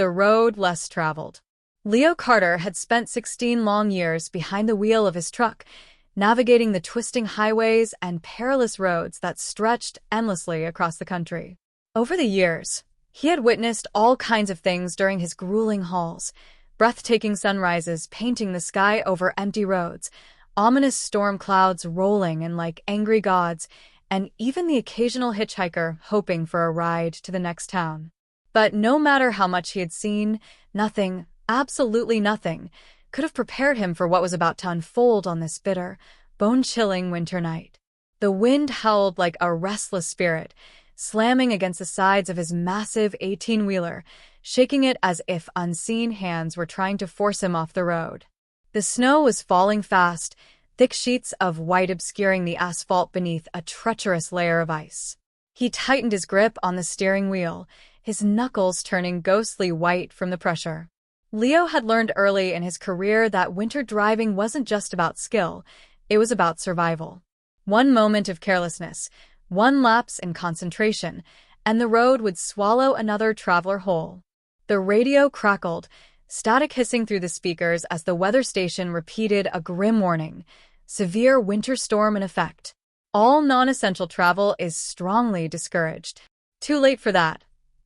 the road less traveled. Leo Carter had spent 16 long years behind the wheel of his truck, navigating the twisting highways and perilous roads that stretched endlessly across the country. Over the years, he had witnessed all kinds of things during his grueling hauls: breathtaking sunrises painting the sky over empty roads, ominous storm clouds rolling in like angry gods, and even the occasional hitchhiker hoping for a ride to the next town. But no matter how much he had seen, nothing, absolutely nothing, could have prepared him for what was about to unfold on this bitter, bone-chilling winter night. The wind howled like a restless spirit, slamming against the sides of his massive 18-wheeler, shaking it as if unseen hands were trying to force him off the road. The snow was falling fast, thick sheets of white obscuring the asphalt beneath a treacherous layer of ice. He tightened his grip on the steering wheel, his knuckles turning ghostly white from the pressure. Leo had learned early in his career that winter driving wasn't just about skill, it was about survival. One moment of carelessness, one lapse in concentration, and the road would swallow another traveler whole. The radio crackled, static hissing through the speakers as the weather station repeated a grim warning: severe winter storm in effect. All non-essential travel is strongly discouraged. Too late for that,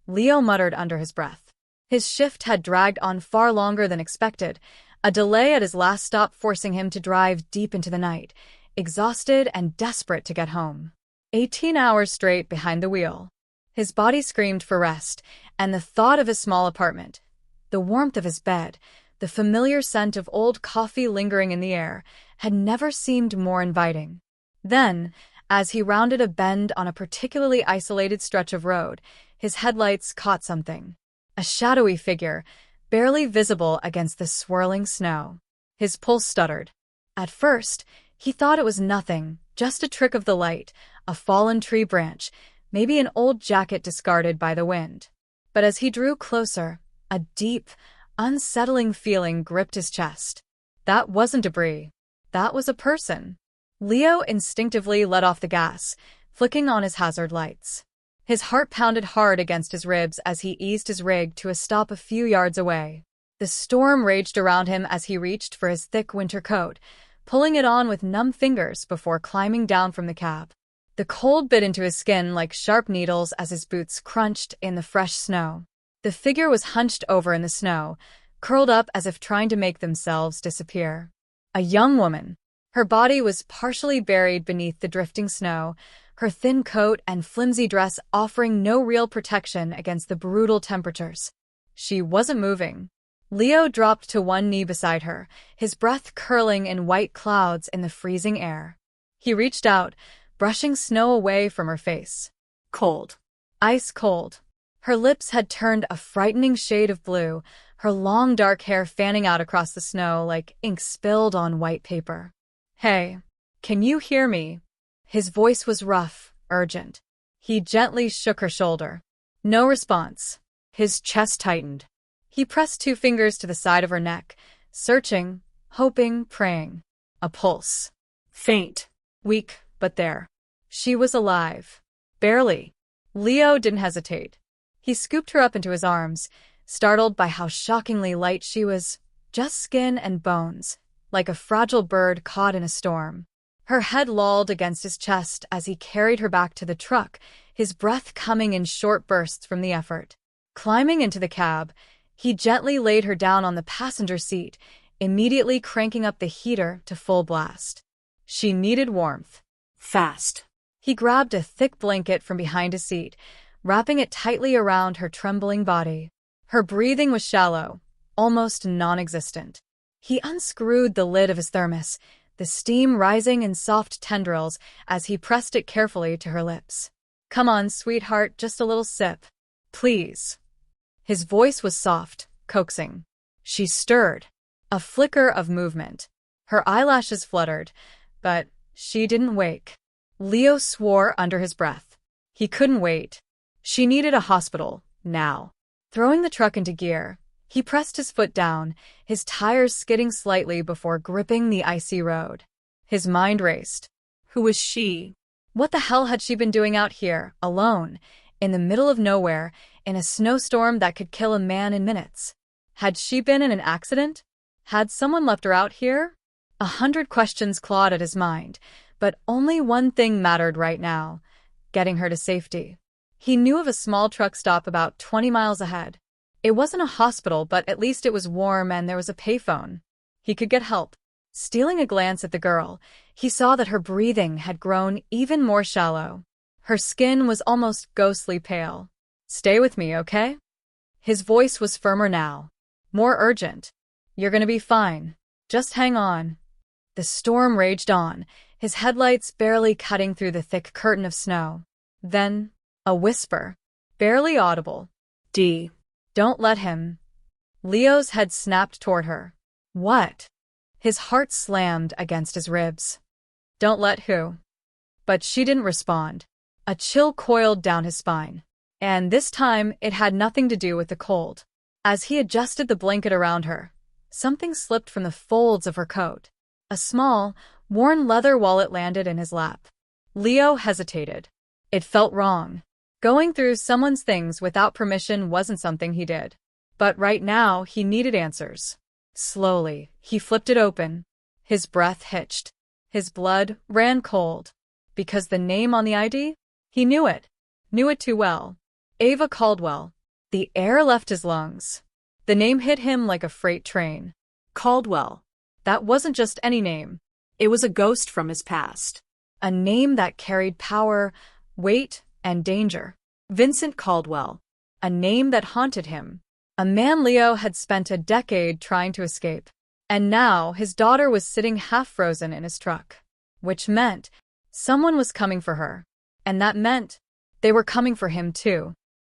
Leo muttered under his breath. His shift had dragged on far longer than expected, a delay at his last stop forcing him to drive deep into the night, exhausted and desperate to get home. 18 hours straight behind the wheel. His body screamed for rest, and the thought of his small apartment, the warmth of his bed, the familiar scent of old coffee lingering in the air, had never seemed more inviting. Then, as he rounded a bend on a particularly isolated stretch of road, his headlights caught something. A shadowy figure, barely visible against the swirling snow. His pulse stuttered. At first, he thought it was nothing, just a trick of the light, a fallen tree branch, maybe an old jacket discarded by the wind. But as he drew closer, a deep, unsettling feeling gripped his chest. That wasn't debris. That was a person. Leo instinctively let off the gas, flicking on his hazard lights. His heart pounded hard against his ribs as he eased his rig to a stop a few yards away. The storm raged around him as he reached for his thick winter coat, pulling it on with numb fingers before climbing down from the cab. The cold bit into his skin like sharp needles as his boots crunched in the fresh snow. The figure was hunched over in the snow, curled up as if trying to make themselves disappear. A young woman. Her body was partially buried beneath the drifting snow, her thin coat and flimsy dress offering no real protection against the brutal temperatures. She wasn't moving. Leo dropped to one knee beside her, his breath curling in white clouds in the freezing air. He reached out, brushing snow away from her face. Cold. Ice cold. Her lips had turned a frightening shade of blue, her long dark hair fanning out across the snow like ink spilled on white paper. "Hey, can you hear me?" His voice was rough, urgent. He gently shook her shoulder. No response. His chest tightened. He pressed 2 fingers to the side of her neck, searching, hoping, praying. A pulse. Faint. Weak, but there. She was alive. Barely. Leo didn't hesitate. He scooped her up into his arms, startled by how shockingly light she was, just skin and bones, like a fragile bird caught in a storm. Her head lolled against his chest as he carried her back to the truck, his breath coming in short bursts from the effort. Climbing into the cab, he gently laid her down on the passenger seat, immediately cranking up the heater to full blast. She needed warmth. Fast. He grabbed a thick blanket from behind his seat, wrapping it tightly around her trembling body. Her breathing was shallow, almost non-existent. He unscrewed the lid of his thermos, the steam rising in soft tendrils as he pressed it carefully to her lips. "Come on, sweetheart, just a little sip. Please." His voice was soft, coaxing. She stirred. A flicker of movement. Her eyelashes fluttered, but she didn't wake. Leo swore under his breath. He couldn't wait. She needed a hospital, now. Throwing the truck into gear, he pressed his foot down, his tires skidding slightly before gripping the icy road. His mind raced. Who was she? What the hell had she been doing out here, alone, in the middle of nowhere, in a snowstorm that could kill a man in minutes. Had she been in an accident? Had someone left her out here? 100 questions clawed at his mind, but only one thing mattered right now: getting her to safety. He knew of a small truck stop about 20 miles ahead. It wasn't a hospital, but at least it was warm and there was a payphone. He could get help. Stealing a glance at the girl, he saw that her breathing had grown even more shallow. Her skin was almost ghostly pale. "Stay with me, okay?" His voice was firmer now, more urgent. "You're gonna be fine. Just hang on." The storm raged on, his headlights barely cutting through the thick curtain of snow. Then, a whisper, barely audible. "D. Don't let him." Leo's head snapped toward her. "What?" His heart slammed against his ribs. "Don't let who?" But she didn't respond. A chill coiled down his spine. And this time, it had nothing to do with the cold. As he adjusted the blanket around her, something slipped from the folds of her coat. A small, worn leather wallet landed in his lap. Leo hesitated. It felt wrong. Going through someone's things without permission wasn't something he did. But right now, he needed answers. Slowly, he flipped it open. His breath hitched. His blood ran cold. Because the name on the ID? He knew it. Knew it too well. Ava Caldwell. The air left his lungs. The name hit him like a freight train. Caldwell. That wasn't just any name. It was a ghost from his past. A name that carried power, weight, and danger. Vincent Caldwell. A name that haunted him. A man Leo had spent a decade trying to escape. And now his daughter was sitting half-frozen in his truck. Which meant someone was coming for her. And that meant they were coming for him too.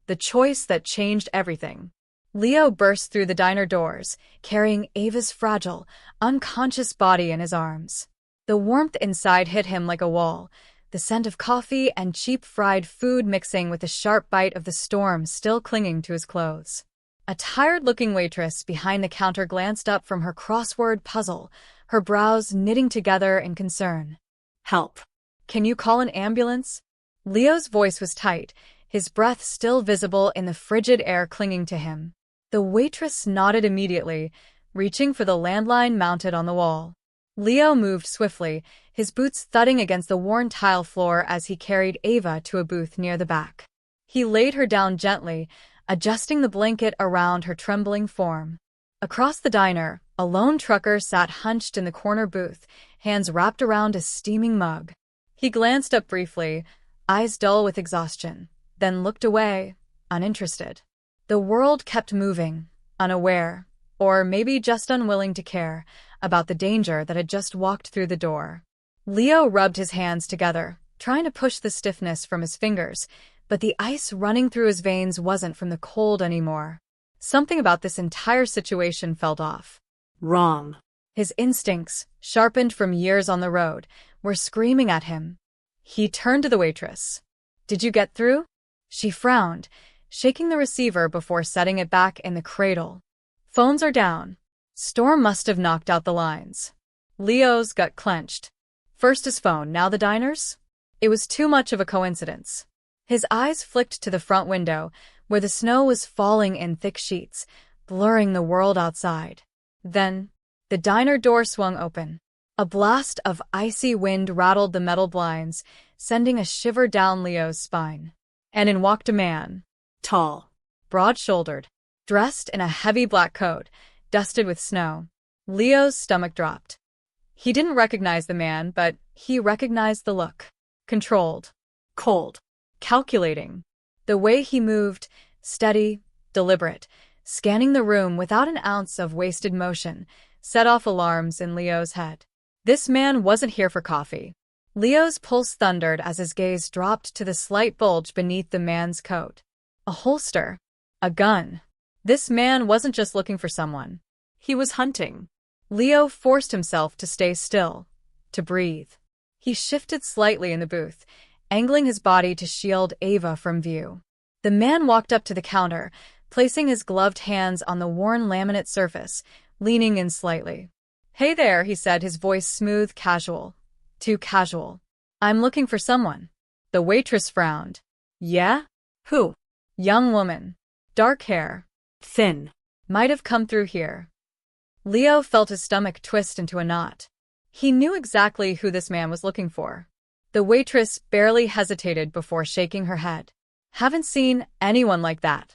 The choice that changed everything. Leo burst through the diner doors, carrying Ava's fragile, unconscious body in his arms. The warmth inside hit him like a wall, the scent of coffee and cheap fried food mixing with the sharp bite of the storm still clinging to his clothes. A tired-looking waitress behind the counter glanced up from her crossword puzzle, her brows knitting together in concern. "Help. Can you call an ambulance?" Leo's voice was tight, his breath still visible in the frigid air clinging to him. The waitress nodded immediately, reaching for the landline mounted on the wall. Leo moved swiftly, his boots thudding against the worn tile floor as he carried Ava to a booth near the back. He laid her down gently, adjusting the blanket around her trembling form. Across the diner, a lone trucker sat hunched in the corner booth, hands wrapped around a steaming mug. He glanced up briefly, eyes dull with exhaustion, then looked away, uninterested. The world kept moving, unaware, or maybe just unwilling to care, about the danger that had just walked through the door. Leo rubbed his hands together, trying to push the stiffness from his fingers, but the ice running through his veins wasn't from the cold anymore. Something about this entire situation felt off. Wrong. His instincts, sharpened from years on the road, were screaming at him. He turned to the waitress. "Did you get through?" She frowned, shaking the receiver before setting it back in the cradle. "Phones are down." Storm must have knocked out the lines. Leo's gut clenched. First his phone, now the diners? It was too much of a coincidence. His eyes flicked to the front window, where the snow was falling in thick sheets, blurring the world outside. Then, the diner door swung open. A blast of icy wind rattled the metal blinds, sending a shiver down Leo's spine. And in walked a man. Tall, broad-shouldered, dressed in a heavy black coat, dusted with snow. Leo's stomach dropped. He didn't recognize the man, but he recognized the look. Controlled. Cold. Calculating. The way he moved, steady, deliberate, scanning the room without an ounce of wasted motion, set off alarms in Leo's head. This man wasn't here for coffee. Leo's pulse thundered as his gaze dropped to the slight bulge beneath the man's coat. A holster. A gun. This man wasn't just looking for someone. He was hunting. Leo forced himself to stay still, to breathe. He shifted slightly in the booth, angling his body to shield Ava from view. The man walked up to the counter, placing his gloved hands on the worn laminate surface, leaning in slightly. "Hey there," he said, his voice smooth, casual. Too casual. "I'm looking for someone." The waitress frowned. "Yeah? Who?" Young woman. Dark hair. Thin. Might have come through here. Leo felt his stomach twist into a knot. He knew exactly who this man was looking for. The waitress barely hesitated before shaking her head. Haven't seen anyone like that.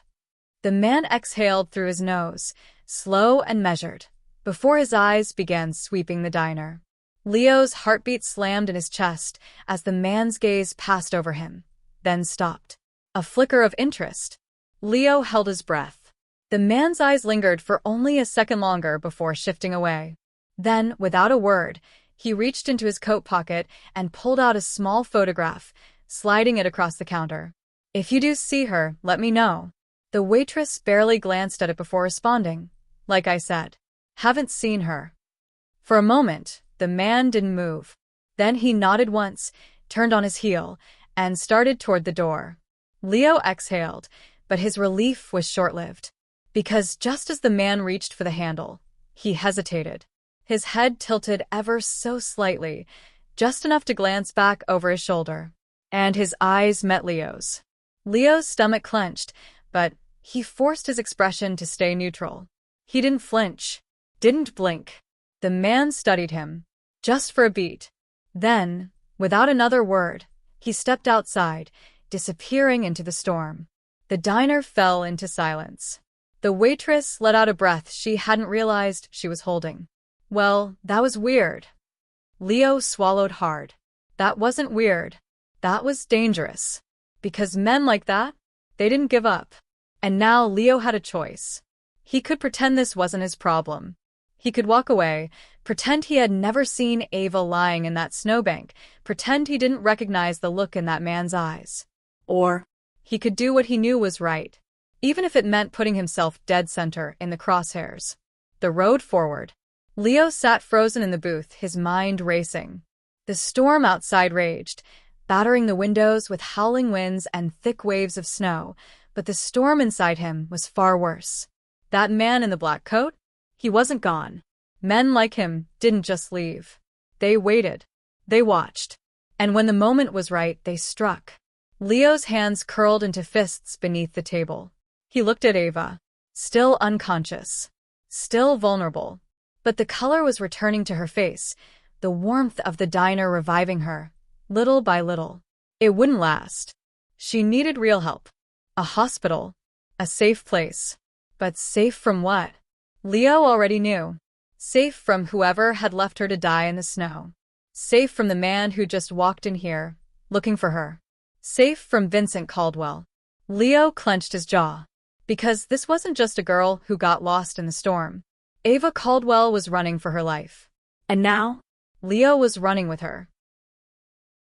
The man exhaled through his nose, slow and measured, before his eyes began sweeping the diner. Leo's heartbeat slammed in his chest as the man's gaze passed over him, then stopped. A flicker of interest. Leo held his breath. The man's eyes lingered for only a second longer before shifting away. Then, without a word, he reached into his coat pocket and pulled out a small photograph, sliding it across the counter. If you do see her, let me know. The waitress barely glanced at it before responding. Like I said, haven't seen her. For a moment, the man didn't move. Then he nodded once, turned on his heel, and started toward the door. Leo exhaled, but his relief was short-lived. Because just as the man reached for the handle, he hesitated. His head tilted ever so slightly, just enough to glance back over his shoulder. And his eyes met Leo's. Leo's stomach clenched, but he forced his expression to stay neutral. He didn't flinch, didn't blink. The man studied him, just for a beat. Then, without another word, he stepped outside, disappearing into the storm. The diner fell into silence. The waitress let out a breath she hadn't realized she was holding. Well, that was weird. Leo swallowed hard. That wasn't weird. That was dangerous. Because men like that, they didn't give up. And now Leo had a choice. He could pretend this wasn't his problem. He could walk away, pretend he had never seen Ava lying in that snowbank, pretend he didn't recognize the look in that man's eyes. Or he could do what he knew was right, even if it meant putting himself dead center in the crosshairs. The road forward. Leo sat frozen in the booth, his mind racing. The storm outside raged, battering the windows with howling winds and thick waves of snow, but the storm inside him was far worse. That man in the black coat? He wasn't gone. Men like him didn't just leave. They waited. They watched. And when the moment was right, they struck. Leo's hands curled into fists beneath the table. He looked at Ava. Still unconscious. Still vulnerable. But the color was returning to her face, the warmth of the diner reviving her, little by little. It wouldn't last. She needed real help. A hospital. A safe place. But safe from what? Leo already knew. Safe from whoever had left her to die in the snow. Safe from the man who just walked in here, looking for her. Safe from Vincent Caldwell. Leo clenched his jaw. Because this wasn't just a girl who got lost in the storm. Ava Caldwell was running for her life. And now, Leo was running with her.